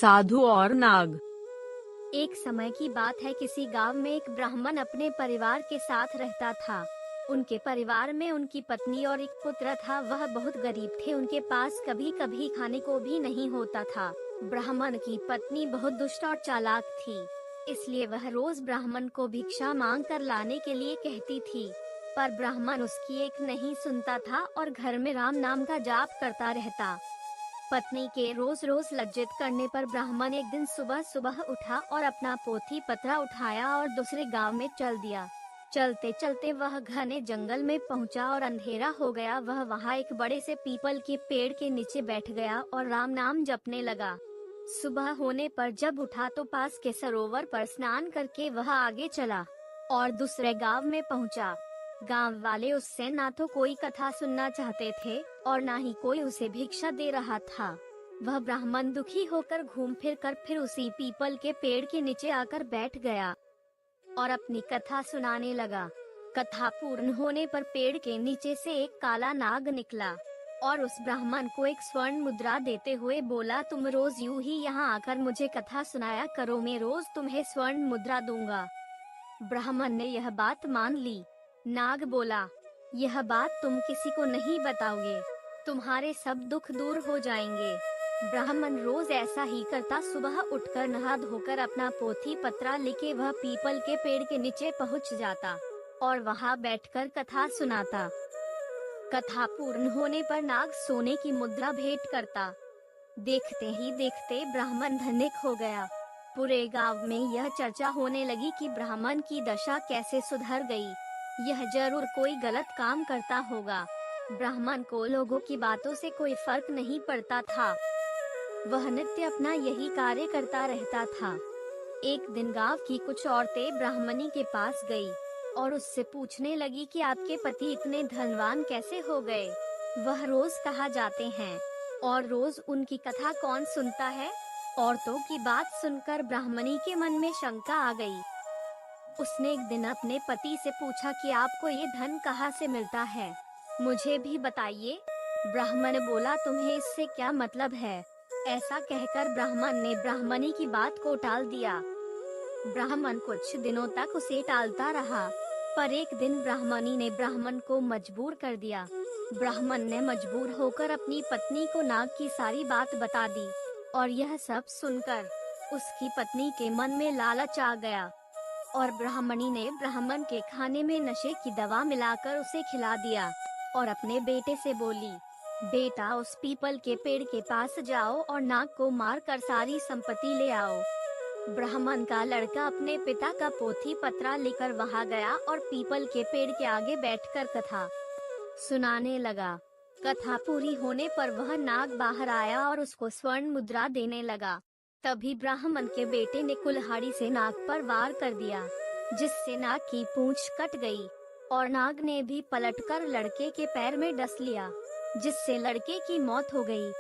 साधु और नाग। एक समय की बात है, किसी गांव में एक ब्राह्मण अपने परिवार के साथ रहता था। उनके परिवार में उनकी पत्नी और एक पुत्र था। वह बहुत गरीब थे, उनके पास कभी कभी खाने को भी नहीं होता था। ब्राह्मण की पत्नी बहुत दुष्ट और चालाक थी, इसलिए वह रोज ब्राह्मण को भिक्षा मांग कर लाने के लिए कहती थी, पर ब्राह्मण उसकी एक नहीं सुनता था और घर में राम नाम का जाप करता रहता। पत्नी के रोज रोज लज्जित करने पर ब्राह्मण एक दिन सुबह सुबह उठा और अपना पोथी पत्रा उठाया और दूसरे गांव में चल दिया। चलते चलते वह घने जंगल में पहुंचा और अंधेरा हो गया। वह वहां एक बड़े से पीपल के पेड़ के नीचे बैठ गया और राम नाम जपने लगा। सुबह होने पर जब उठा तो पास के सरोवर पर स्नान करके वह आगे चला और दूसरे गांव में पहुंचा। गांव वाले उससे ना तो कोई कथा सुनना चाहते थे और ना ही कोई उसे भिक्षा दे रहा था। वह ब्राह्मण दुखी होकर घूम फिर कर फिर उसी पीपल के पेड़ के नीचे आकर बैठ गया और अपनी कथा सुनाने लगा। कथा पूर्ण होने पर पेड़ के नीचे से एक काला नाग निकला और उस ब्राह्मण को एक स्वर्ण मुद्रा देते हुए बोला, तुम रोज यूं ही यहाँ आकर मुझे कथा सुनाया करो, मैं रोज तुम्हें स्वर्ण मुद्रा दूंगा। ब्राह्मण ने यह बात मान ली। नाग बोला, यह बात तुम किसी को नहीं बताओगे, तुम्हारे सब दुख दूर हो जाएंगे। ब्राह्मण रोज ऐसा ही करता। सुबह उठकर नहा धोकर अपना पोथी पत्रा लेके वह पीपल के पेड़ के नीचे पहुंच जाता और वहां बैठकर कथा सुनाता। कथा पूर्ण होने पर नाग सोने की मुद्रा भेंट करता। देखते ही देखते ब्राह्मण धनिक हो गया। पूरे गांव में यह चर्चा होने लगी कि ब्राह्मण की दशा कैसे सुधर गई। यह जरूर कोई गलत काम करता होगा। ब्राह्मण को लोगों की बातों से कोई फर्क नहीं पड़ता था। वह नित्य अपना यही कार्य करता रहता था। एक दिन गांव की कुछ औरतें ब्राह्मणी के पास गई और उससे पूछने लगी कि आपके पति इतने धनवान कैसे हो गए? वह रोज कहाँ जाते हैं और रोज उनकी कथा कौन सुनता है? औरतों की बात सुनकर ब्राह्मणी के मन में शंका आ गई। उसने एक दिन अपने पति से पूछा कि आपको ये धन कहाँ से मिलता है, मुझे भी बताइए। ब्राह्मण बोला, तुम्हें इससे क्या मतलब है? ऐसा कहकर ब्राह्मण ने ब्राह्मणी की बात को टाल दिया। ब्राह्मण कुछ दिनों तक उसे टालता रहा, पर एक दिन ब्राह्मणी ने ब्राह्मण को मजबूर कर दिया। ब्राह्मण ने मजबूर होकर अपनी पत्नी को नाग की सारी बात बता दी और यह सब सुनकर उसकी पत्नी के मन में लालच आ गया और ब्राह्मणी ने ब्राह्मण के खाने में नशे की दवा मिलाकर उसे खिला दिया और अपने बेटे से बोली, बेटा उस पीपल के पेड़ के पास जाओ और नाग को मार कर सारी संपत्ति ले आओ। ब्राह्मण का लड़का अपने पिता का पोथी पत्रा लेकर वहां गया और पीपल के पेड़ के आगे बैठकर कथा सुनाने लगा। कथा पूरी होने पर वह नाग बाहर आया और उसको स्वर्ण मुद्रा देने लगा। तभी ब्राह्मण के बेटे ने कुल्हाड़ी से नाग पर वार कर दिया, जिससे नाग की पूंछ कट गई और नाग ने भी पलटकर लड़के के पैर में डस लिया, जिससे लड़के की मौत हो गई।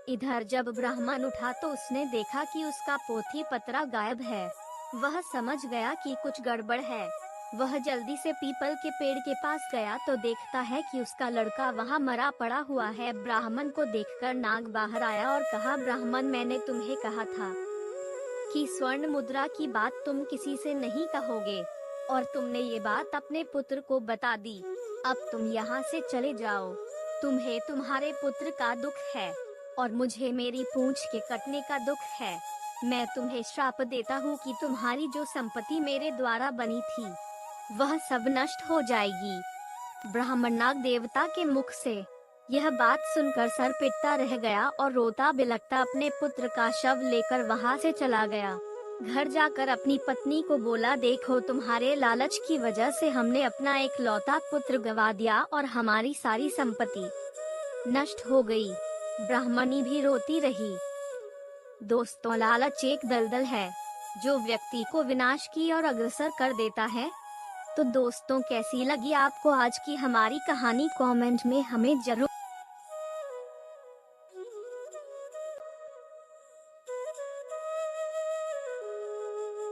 इधर जब ब्राह्मण उठा तो उसने देखा कि उसका पोथी पत्रा गायब है। वह समझ गया कि कुछ गड़बड़ है। वह जल्दी से पीपल के पेड़ के पास गया तो देखता है कि उसका लड़का वहां मरा पड़ा हुआ है। ब्राह्मण को देखकर नाग बाहर आया और कहा, ब्राह्मण, मैंने तुम्हें कहा था कि स्वर्ण मुद्रा की बात तुम किसी से नहीं कहोगे और तुमने ये बात अपने पुत्र को बता दी। अब तुम यहाँ से चले जाओ। तुम्हें तुम्हारे पुत्र का दुख है और मुझे मेरी पूंछ के कटने का दुख है। मैं तुम्हें श्राप देता हूँ कि तुम्हारी जो संपत्ति मेरे द्वारा बनी थी वह सब नष्ट हो जाएगी। ब्राह्मण नाग देवता के मुख से यह बात सुनकर सर पिटता रह गया और रोता बिलखता अपने पुत्र का शव लेकर वहां से चला गया। घर जाकर अपनी पत्नी को बोला, देखो तुम्हारे लालच की वजह से हमने अपना एक लौता पुत्र गवा दिया और हमारी सारी संपत्ति नष्ट हो गई। ब्राह्मणी भी रोती रही। दोस्तों, लालच एक दलदल है जो व्यक्ति को विनाश की ओर अग्रसर कर देता है। तो दोस्तों, कैसी लगी आपको आज की हमारी कहानी? कमेंट में हमें जरूर